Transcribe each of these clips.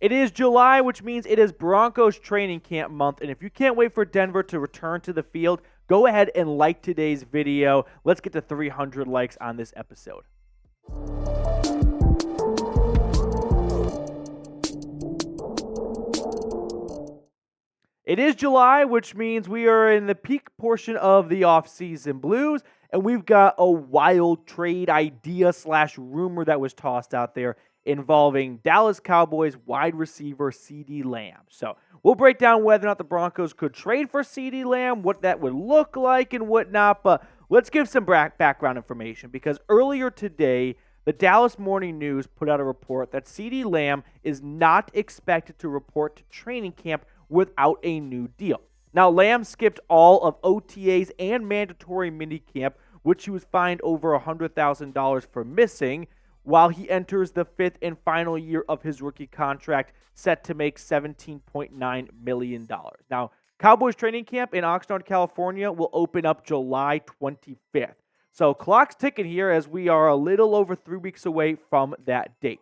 It is July, which means it is Broncos training camp month. And if you can't wait for Denver to return to the field, go ahead and like today's video. Let's get to 300 likes on this episode. It is July, which means we are in the peak portion of the offseason blues, and we've got a wild trade idea / rumor that was tossed out there involving Dallas Cowboys wide receiver CeeDee Lamb. So we'll break down whether or not the Broncos could trade for CeeDee Lamb, what that would look like and whatnot, but let's give some background information because earlier today, the Dallas Morning News put out a report that CeeDee Lamb is not expected to report to training camp without a new deal. Now, Lamb skipped all of OTAs and mandatory minicamp, which he was fined over $100,000 for missing, while he enters the fifth and final year of his rookie contract, set to make $17.9 million. Now, Cowboys training camp in Oxnard, California will open up July 25th. So clock's ticking here as we are a little over 3 weeks away from that date.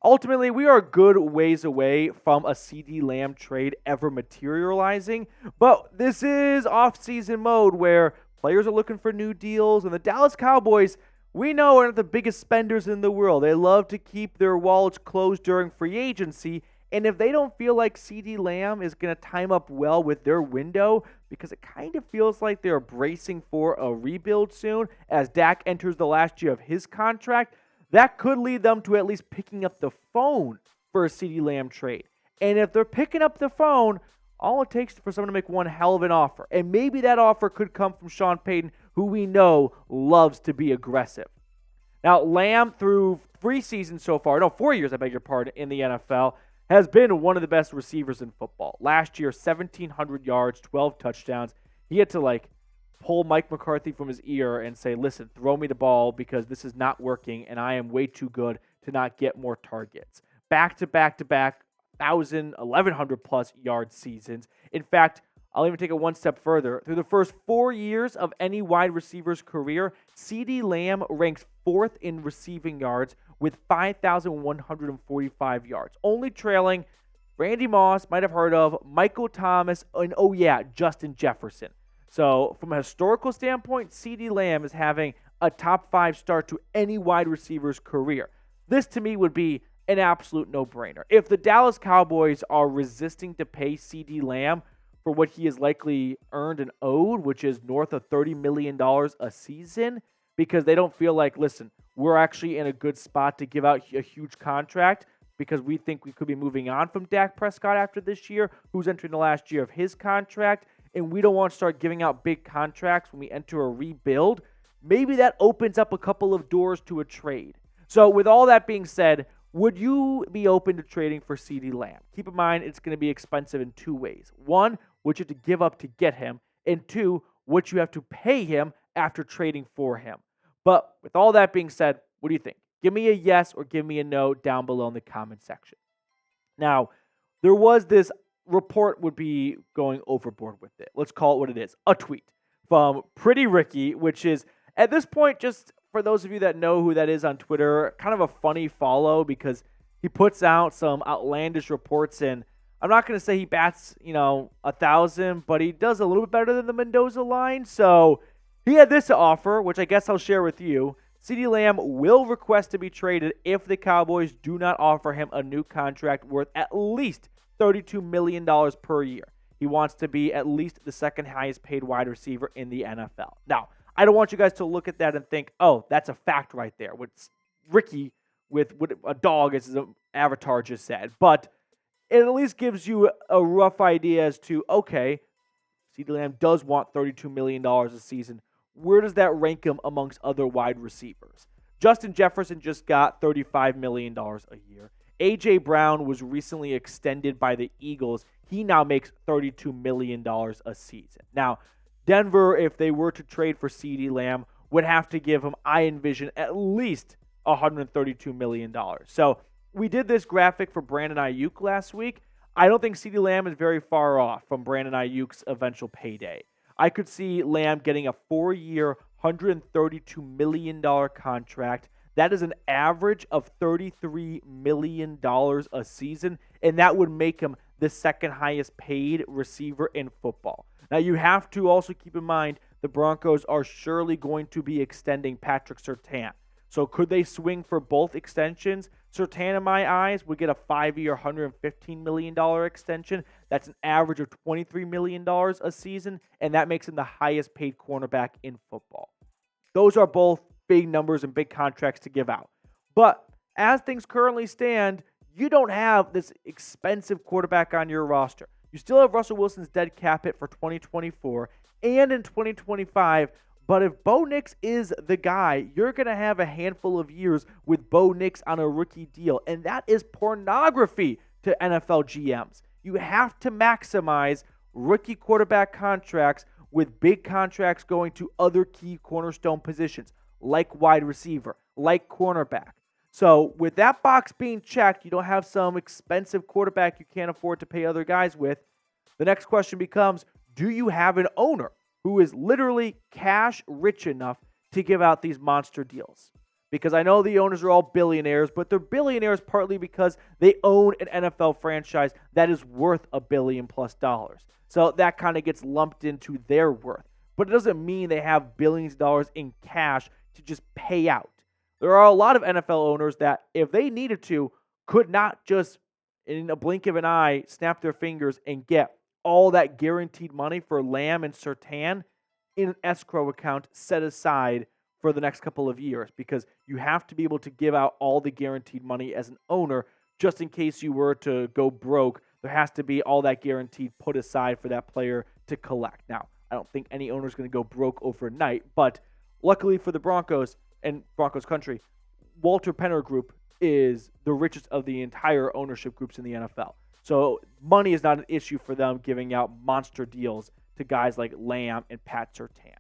Ultimately, we are a good ways away from a CeeDee Lamb trade ever materializing, but this is off-season mode where players are looking for new deals, and the Dallas Cowboys, we know, are not the biggest spenders in the world. They love to keep their wallets closed during free agency, and if they don't feel like CeeDee Lamb is going to time up well with their window, because it kind of feels like they're bracing for a rebuild soon as Dak enters the last year of his contract, that could lead them to at least picking up the phone for a CeeDee Lamb trade. And if they're picking up the phone, all it takes is for someone to make one hell of an offer. And maybe that offer could come from Sean Payton, who we know loves to be aggressive. Now, Lamb, through 4 years, I beg your pardon, in the NFL, has been one of the best receivers in football. Last year, 1,700 yards, 12 touchdowns. He had to, pull Mike McCarthy from his ear and say, listen, throw me the ball because this is not working and I am way too good to not get more targets. Back-to-back 1,000, 1,100-plus yard seasons. In fact, I'll even take it one step further. Through the first 4 years of any wide receiver's career, CeeDee Lamb ranks 4th in receiving yards with 5,145 yards, only trailing Randy Moss, might have heard of, Michael Thomas, and Justin Jefferson. So from a historical standpoint, CeeDee Lamb is having a top 5 start to any wide receiver's career. This, to me, would be an absolute no-brainer. If the Dallas Cowboys are resisting to pay CeeDee Lamb for what he has likely earned and owed, which is north of $30 million a season, because they don't feel like, listen, we're actually in a good spot to give out a huge contract because we think we could be moving on from Dak Prescott after this year, who's entering the last year of his contract, and we don't want to start giving out big contracts when we enter a rebuild, maybe that opens up a couple of doors to a trade. So with all that being said, would you be open to trading for CeeDee Lamb? Keep in mind, it's going to be expensive in 2 ways. 1, what you have to give up to get him, and 2, what you have to pay him after trading for him. But with all that being said, what do you think? Give me a yes or give me a no down below in the comment section. Now, there was this report would be going overboard with it. Let's call it what it is, a tweet from Pretty Ricky, which is, at this point, just for those of you that know who that is on Twitter, kind of a funny follow because he puts out some outlandish reports, and I'm not going to say he bats, 1,000, but he does a little bit better than the Mendoza line. So he had this to offer, which I guess I'll share with you. CeeDee Lamb will request to be traded if the Cowboys do not offer him a new contract worth at least $32 million per year. He wants to be at least the second highest paid wide receiver in the NFL. Now, I don't want you guys to look at that and think, oh, that's a fact right there. What's Ricky with a dog, as his avatar just said. But it at least gives you a rough idea as to, okay, CeeDee Lamb does want $32 million a season. Where does that rank him amongst other wide receivers? Justin Jefferson just got $35 million a year. A.J. Brown was recently extended by the Eagles. He now makes $32 million a season. Now, Denver, if they were to trade for CeeDee Lamb, would have to give him, I envision, at least $132 million. So we did this graphic for Brandon Ayuk last week. I don't think CeeDee Lamb is very far off from Brandon Ayuk's eventual payday. I could see Lamb getting a 4-year, $132 million contract That is an average of $33 million a season, and that would make him the second highest paid receiver in football. Now, you have to also keep in mind the Broncos are surely going to be extending Patrick Surtain. So could they swing for both extensions? Surtain, in my eyes, would get a 5-year, $115 million extension. That's an average of $23 million a season, and that makes him the highest paid cornerback in football. Those are both big numbers and big contracts to give out. But as things currently stand, you don't have this expensive quarterback on your roster. You still have Russell Wilson's dead cap hit for 2024 and in 2025. But if Bo Nix is the guy, you're going to have a handful of years with Bo Nix on a rookie deal. And that is pornography to NFL GMs. You have to maximize rookie quarterback contracts with big contracts going to other key cornerstone positions, like wide receiver, like cornerback. So with that box being checked, you don't have some expensive quarterback you can't afford to pay other guys with. The next question becomes, do you have an owner who is literally cash rich enough to give out these monster deals? Because I know the owners are all billionaires, but they're billionaires partly because they own an NFL franchise that is worth $1 billion+. So that kind of gets lumped into their worth. But it doesn't mean they have billions of dollars in cash to just pay out. There are a lot of NFL owners that, if they needed to, could not just, in a blink of an eye, snap their fingers and get all that guaranteed money for Lamb and Surtain in an escrow account set aside for the next couple of years, because you have to be able to give out all the guaranteed money as an owner just in case you were to go broke. There has to be all that guaranteed put aside for that player to collect. Now, I don't think any owner is going to go broke overnight, but luckily for the Broncos and Broncos Country, Walter Penner Group is the richest of the entire ownership groups in the NFL. So money is not an issue for them giving out monster deals to guys like Lamb and Pat Surtain.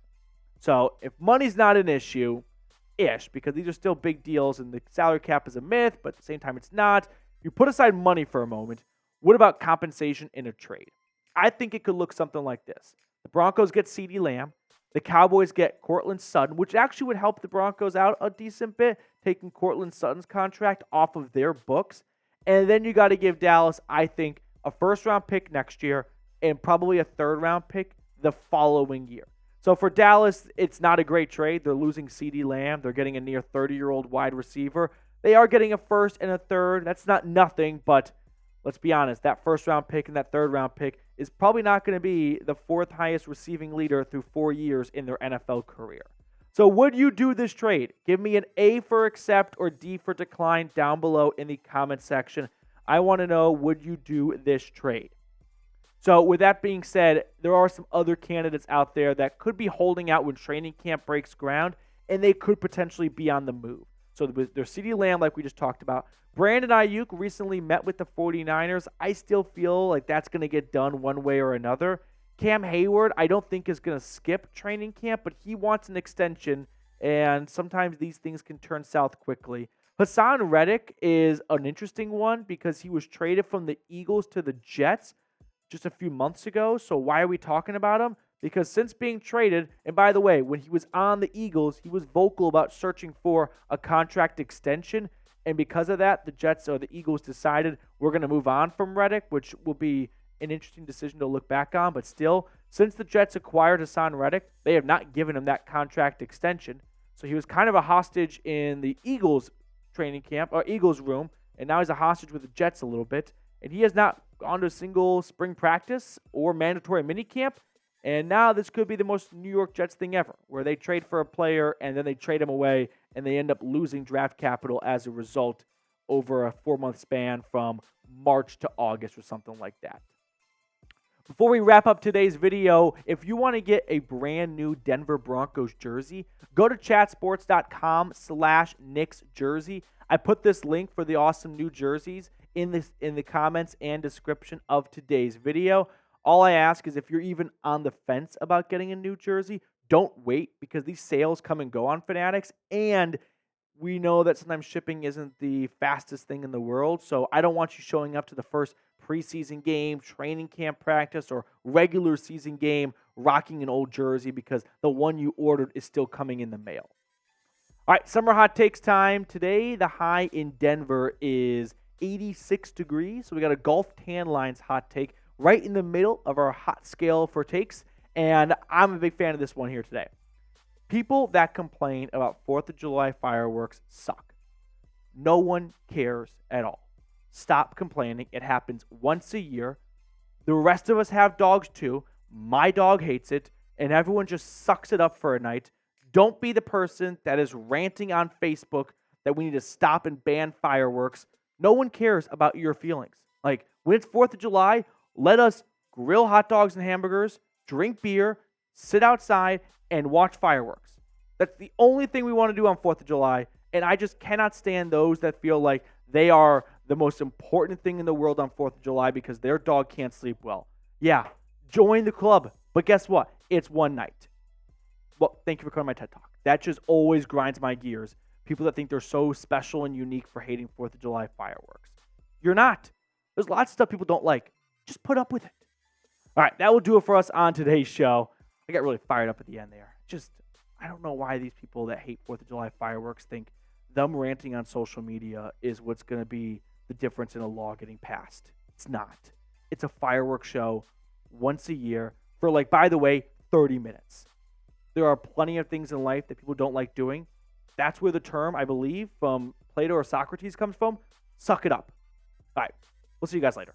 So if money's not an issue-ish, because these are still big deals and the salary cap is a myth, but at the same time it's not, you put aside money for a moment, what about compensation in a trade? I think it could look something like this. The Broncos get CeeDee Lamb. The Cowboys get Courtland Sutton, which actually would help the Broncos out a decent bit, taking Courtland Sutton's contract off of their books. And then you got to give Dallas, I think, a first-round pick next year and probably a third-round pick the following year. So for Dallas, it's not a great trade. They're losing CeeDee Lamb. They're getting a near 30-year-old wide receiver. They are getting a first and a third. That's not nothing, but let's be honest, that first-round pick and that third-round pick is probably not going to be the fourth highest receiving leader through 4 years in their NFL career. So would you do this trade? Give me an A for accept or D for decline down below in the comment section. I want to know, would you do this trade? So with that being said, there are some other candidates out there that could be holding out when training camp breaks ground, and they could potentially be on the move. So there's CeeDee Lamb, like we just talked about. Brandon Ayuk recently met with the 49ers. I still feel like that's going to get done one way or another. Cam Hayward, I don't think is going to skip training camp, but he wants an extension, and sometimes these things can turn south quickly. Hassan Reddick is an interesting one because he was traded from the Eagles to the Jets just a few months ago. So why are we talking about him? Because since being traded, and by the way, when he was on the Eagles, he was vocal about searching for a contract extension. And because of that, the Jets or the Eagles decided we're going to move on from Reddick, which will be an interesting decision to look back on. But still, since the Jets acquired Hassan Reddick, they have not given him that contract extension. So he was kind of a hostage in the Eagles training camp, or Eagles room, and now he's a hostage with the Jets a little bit. And he has not gone to a single spring practice or mandatory minicamp. And now this could be the most New York Jets thing ever, where they trade for a player and then they trade him away and they end up losing draft capital as a result over a 4-month span from March to August or something like that. Before we wrap up today's video, if you want to get a brand new Denver Broncos jersey, go to chatsports.com/Knicks jersey. I put this link for the awesome new jerseys in the comments and description of today's video. All I ask is if you're even on the fence about getting a new jersey, don't wait, because these sales come and go on Fanatics, and we know that sometimes shipping isn't the fastest thing in the world, so I don't want you showing up to the first preseason game, training camp practice, or regular season game rocking an old jersey because the one you ordered is still coming in the mail. All right, summer hot takes time. Today, the high in Denver is 86 degrees. So we got a Gulf Tan Lines hot take right in the middle of our hot scale for takes. And I'm a big fan of this one here today. People that complain about 4th of July fireworks suck. No one cares at all. Stop complaining. It happens once a year. The rest of us have dogs too. My dog hates it, and everyone just sucks it up for a night. Don't be the person that is ranting on Facebook that we need to stop and ban fireworks. No one cares about your feelings. Like, when it's 4th of July, let us grill hot dogs and hamburgers, drink beer, sit outside, and watch fireworks. That's the only thing we want to do on 4th of July, and I just cannot stand those that feel like they are the most important thing in the world on 4th of July because their dog can't sleep well. Yeah, join the club, but guess what? It's one night. Well, thank you for coming to my TED Talk. That just always grinds my gears. People that think they're so special and unique for hating 4th of July fireworks. You're not. There's lots of stuff people don't like. Just put up with it. All right, that will do it for us on today's show. I got really fired up at the end there. I don't know why these people that hate 4th of July fireworks think them ranting on social media is what's going to be the difference in a law getting passed. It's not. It's a fireworks show once a year for, like, by the way, 30 minutes. There are plenty of things in life that people don't like doing. That's where the term, I believe, from Plato or Socrates comes from. Suck it up. All right. We'll see you guys later.